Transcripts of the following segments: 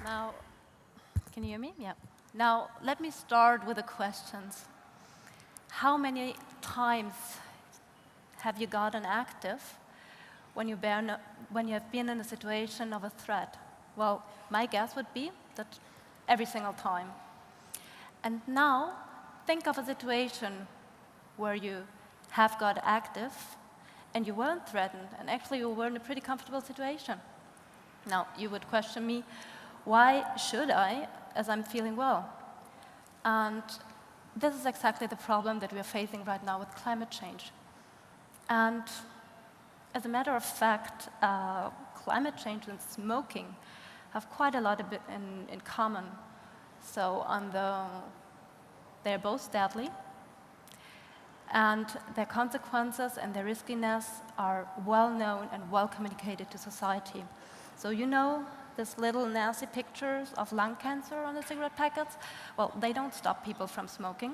Now, can you hear me? Yeah. Now, let me start with the questions. How many times have you gotten active when you have been in a situation of a threat? Well, my guess would be that every single time. And now, think of a situation where you have got active and you weren't threatened, and actually you were in a pretty comfortable situation. Now, you would question me, why should I, as I'm feeling well? And this is exactly the problem that we are facing right now with climate change. And as a matter of fact, climate change and smoking have quite a lot in common. So they're both deadly, and their consequences and their riskiness are well known and well communicated to society. So you know these little nasty pictures of lung cancer on the cigarette packets? Well, they don't stop people from smoking.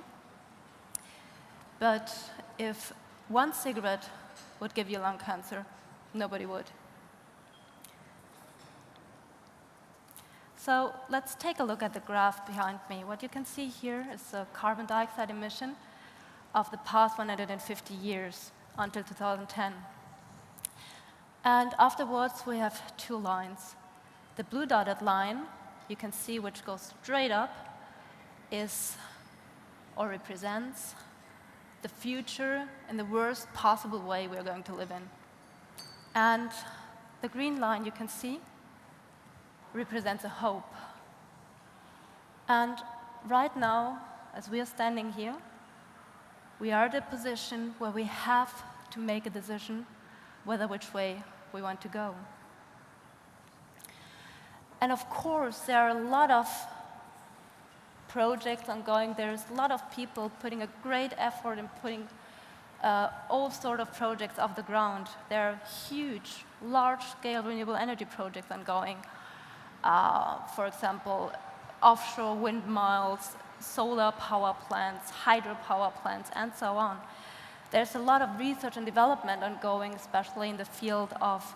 But if one cigarette would give you lung cancer, nobody would. So let's take a look at the graph behind me. What you can see here is the carbon dioxide emission of the past 150 years until 2010. And afterwards, we have two lines. The blue dotted line, you can see, which goes straight up, is or represents the future in the worst possible way we're going to live in. And the green line, you can see, represents a hope. And right now, as we are standing here, we are at a position where we have to make a decision whether which way we want to go. And of course, there are a lot of projects ongoing. There's a lot of people putting a great effort in putting all sort of projects off the ground. There are huge, large-scale renewable energy projects ongoing. For example, offshore windmills, solar power plants, hydropower plants, and so on. There's a lot of research and development ongoing, especially in the field of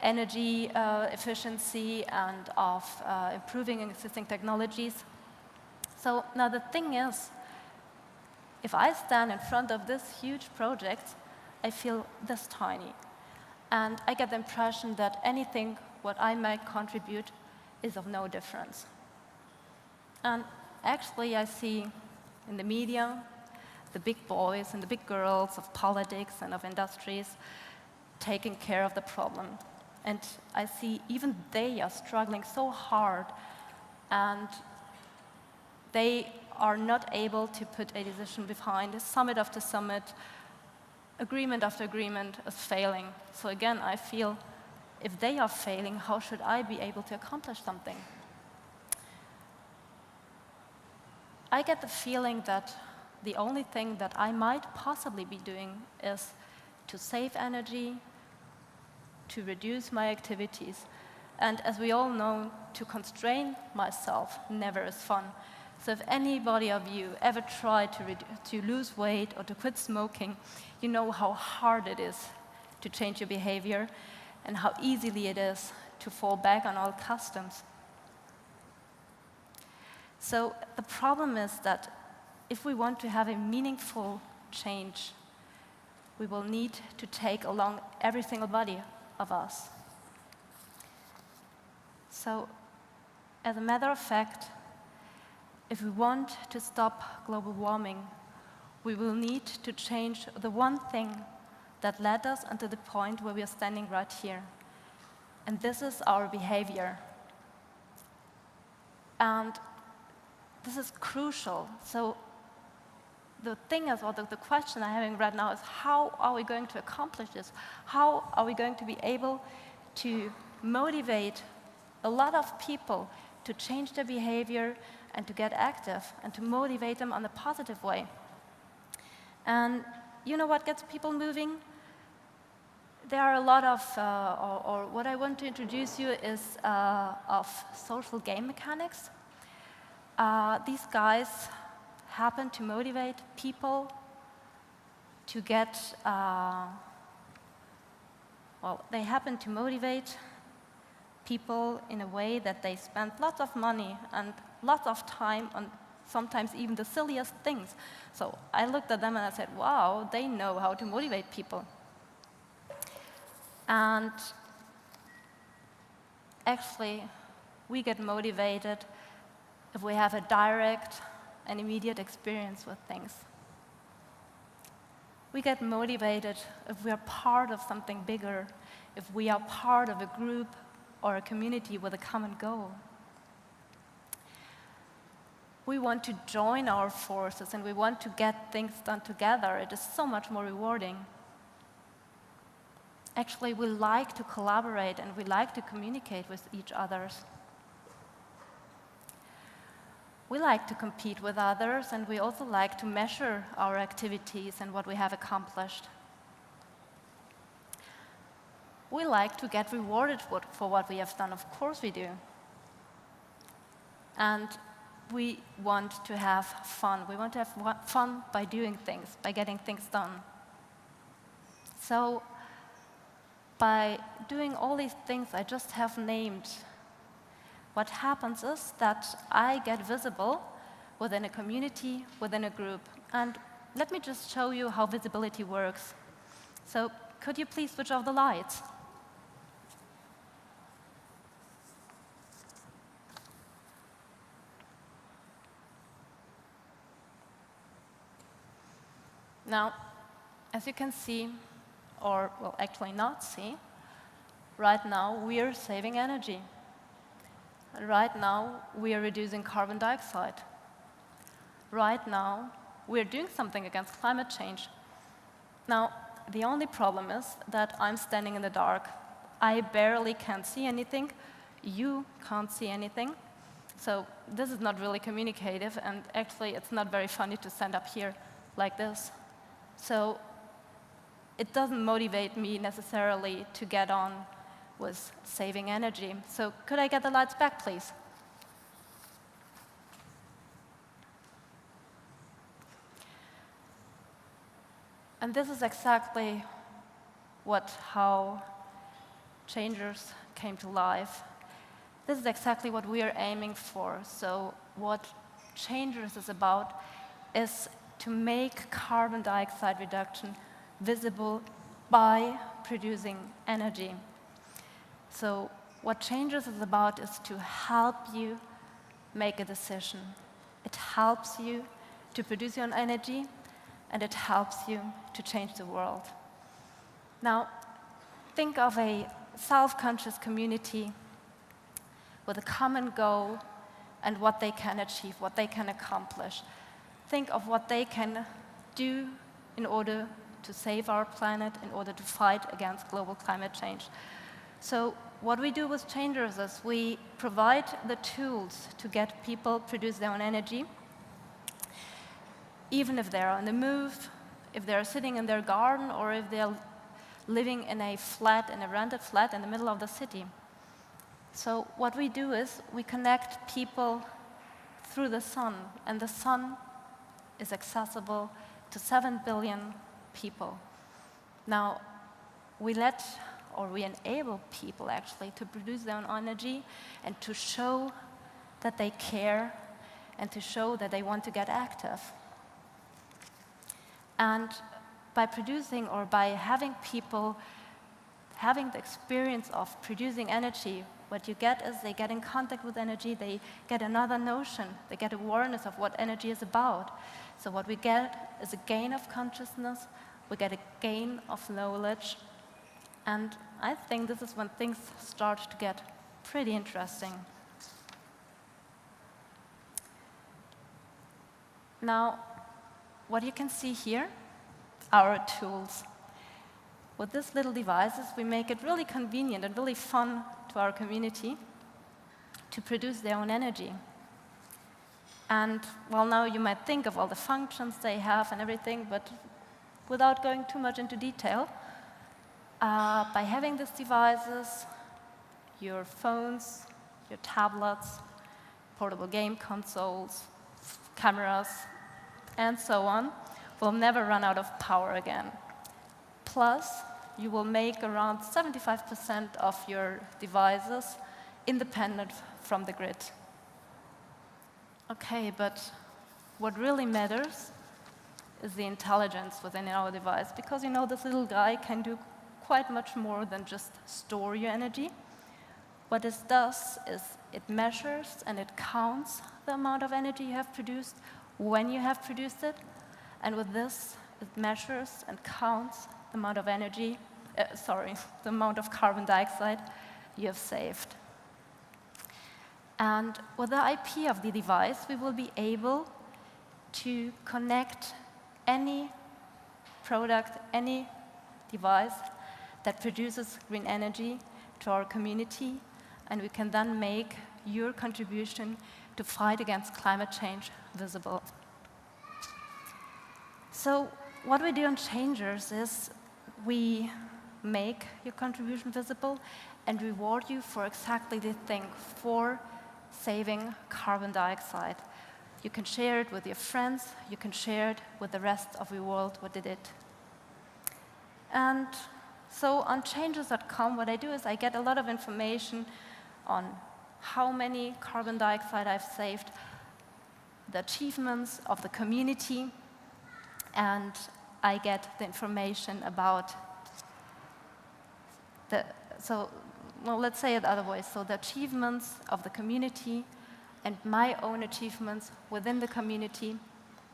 energy efficiency and of improving existing technologies. So now the thing is, if I stand in front of this huge project, I feel this tiny. And I get the impression that anything what I might contribute is of no difference. And actually, I see in the media the big boys and the big girls of politics and of industries taking care of the problem. And I see even they are struggling so hard, and they are not able to put a decision behind. Summit after summit, agreement after agreement is failing. So again, I feel if they are failing, how should I be able to accomplish something? I get the feeling that the only thing that I might possibly be doing is to save energy, to reduce my activities. And as we all know, to constrain myself never is fun. So if anybody of you ever tried to lose weight or to quit smoking, you know how hard it is to change your behavior and how easily it is to fall back on old customs. So the problem is that if we want to have a meaningful change, we will need to take along every single body of us. So, as a matter of fact, if we want to stop global warming, we will need to change the one thing that led us until the point where we are standing right here. And this is our behavior. And this is crucial. So the thing is, or the question I'm having right now is, how are we going to accomplish this? How are we going to be able to motivate a lot of people to change their behavior and to get active and to motivate them on a positive way? And you know what gets people moving? There are a lot of, or what I want to introduce you is of social game mechanics. These guys happen to motivate people to get well, they happen to motivate people in a way that they spend lots of money and lots of time on sometimes even the silliest things. So I looked at them and I said, wow, they know how to motivate people. And actually, we get motivated if we have a direct and immediate experience with things. We get motivated if we are part of something bigger, if we are part of a group or a community with a common goal. We want to join our forces and we want to get things done together. It is so much more rewarding. Actually, we like to collaborate and we like to communicate with each other. We like to compete with others and we also like to measure our activities and what we have accomplished. We like to get rewarded for what we have done, of course we do. And we want to have fun. We want to have fun by doing things, by getting things done. So, by doing all these things I just have named, what happens is that I get visible within a community, within a group. And let me just show you how visibility works. So, could you please switch off the lights? Now, as you can see, or well, actually not see, right now we are saving energy. And right now we are reducing carbon dioxide. Right now we are doing something against climate change. Now, the only problem is that I'm standing in the dark. I barely can see anything. You can't see anything. So this is not really communicative, and actually it's not very funny to stand up here like this. So it doesn't motivate me necessarily to get on with saving energy. So could I get the lights back, please? And this is exactly how changers came to life. This is exactly what we are aiming for. So what changers is about is to make carbon dioxide reduction visible by producing energy. So what Changes is about is to help you make a decision. It helps you to produce your own energy, and it helps you to change the world. Now, think of a self-conscious community with a common goal and what they can achieve, what they can accomplish. Think of what they can do in order to save our planet, in order to fight against global climate change. So what we do with Changers is we provide the tools to get people produce their own energy, even if they're on the move, if they're sitting in their garden, or if they're living in a rented flat in the middle of the city. So what we do is we connect people through the sun, and the sun is accessible to 7 billion people. Now, we enable people actually to produce their own energy and to show that they care and to show that they want to get active. And by producing or by having people having the experience of producing energy, what you get is they get in contact with energy, they get another notion, they get awareness of what energy is about. So what we get is a gain of consciousness, we get a gain of knowledge, and I think this is when things start to get pretty interesting. Now, what you can see here are our tools. With these little devices, we make it really convenient and really fun to our community to produce their own energy. And well, now you might think of all the functions they have and everything, but without going too much into detail, by having these devices, your phones, your tablets, portable game consoles, cameras, and so on, will never run out of power again. Plus, you will make around 75% of your devices independent from the grid. Okay, but what really matters is the intelligence within our device, because you know this little guy can do quite much more than just store your energy. What it does is it measures and it counts the amount of energy you have produced when you have produced it, and with this, it measures and counts the amount of energy, the amount of carbon dioxide you have saved. And with the IP of the device, we will be able to connect any product, any device that produces green energy to our community, and we can then make your contribution to fight against climate change visible. So what we do on Changers is we make your contribution visible and reward you for exactly this thing, for saving carbon dioxide. You can share it with your friends, you can share it with the rest of the world what did it. And so on Changers.com, what I do is I get a lot of information on how many carbon dioxide I've saved, the achievements of the community, and I get the information about let's say it otherwise. So the achievements of the community and my own achievements within the community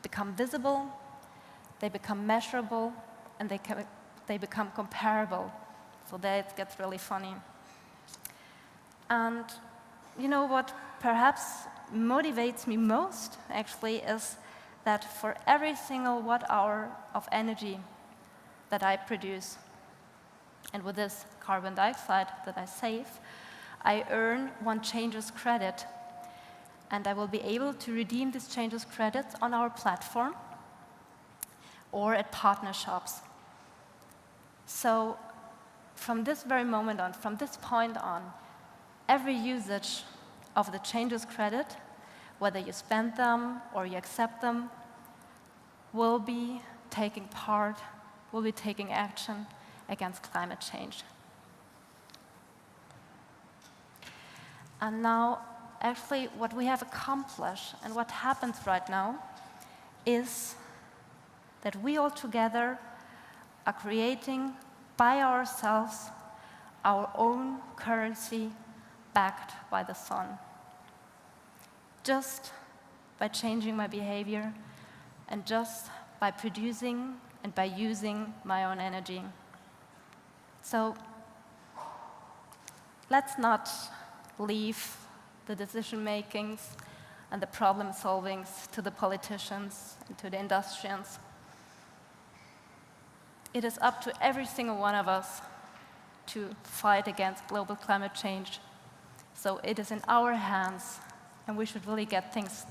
become visible, they become measurable, and they become comparable. So that it gets really funny. And you know what perhaps motivates me most, actually, is that for every single watt-hour of energy that I produce, and with this carbon dioxide that I save, I earn 1 Changers credit. And I will be able to redeem these Changers credits on our platform or at partner shops. So from this very moment on, from this point on, every usage of the Changers credit, whether you spend them or you accept them, will be taking part, will be taking action against climate change. And now, actually, what we have accomplished and what happens right now is that we all together are creating by ourselves our own currency backed by the sun. Just by changing my behavior and just by producing and by using my own energy. So let's not leave the decision-makings and the problem-solvings to the politicians and to the industrials. It is up to every single one of us to fight against global climate change. So it is in our hands, and we should really get things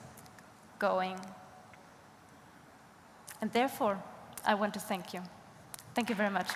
going. And therefore, I want to thank you. Thank you very much.